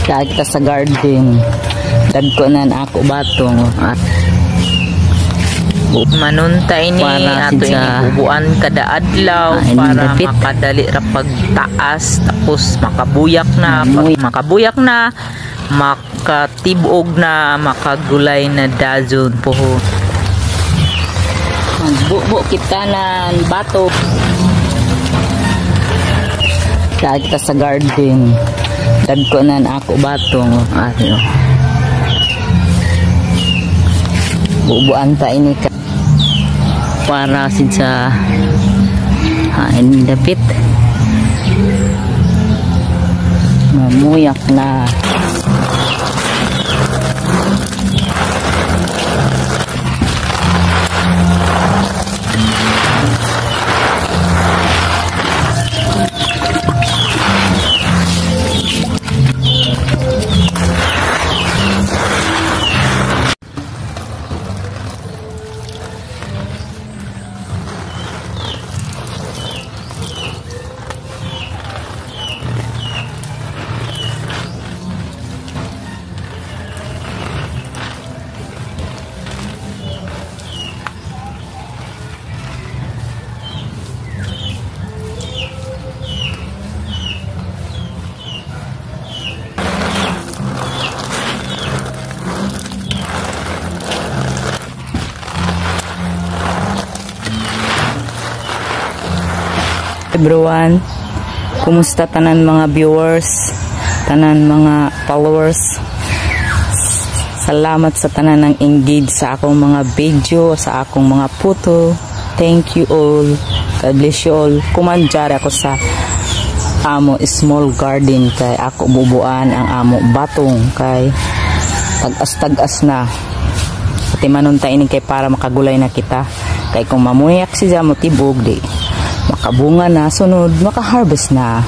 Kaya kita sa garden. Dagko na ako batong at manuntay ni ato inibubuan kada adlaw para makadali ra pagtaas, tapos makabuyak na, pag makabuyak na makatibog na, makagulay na dazon poho. Magbubo kita ng bato. Kaya kita sa garden. Dagko na ako batong ano. Bubuan ta ini ka para sa hain dapit mamuyak na. Everyone, kumusta tanan mga viewers, tanan mga followers? Salamat sa tanan ng engage sa akong mga video, sa akong mga photo. Thank you all. God bless you all. Kumandyari ako sa amo small garden kay ako bubuan ang amo batong kay tagas-tagas na. Pati manuntay ini kay para makagulay na kita. Kay kung mamuyak siya mo tibog di makabunga na, sunod maka-harvest na.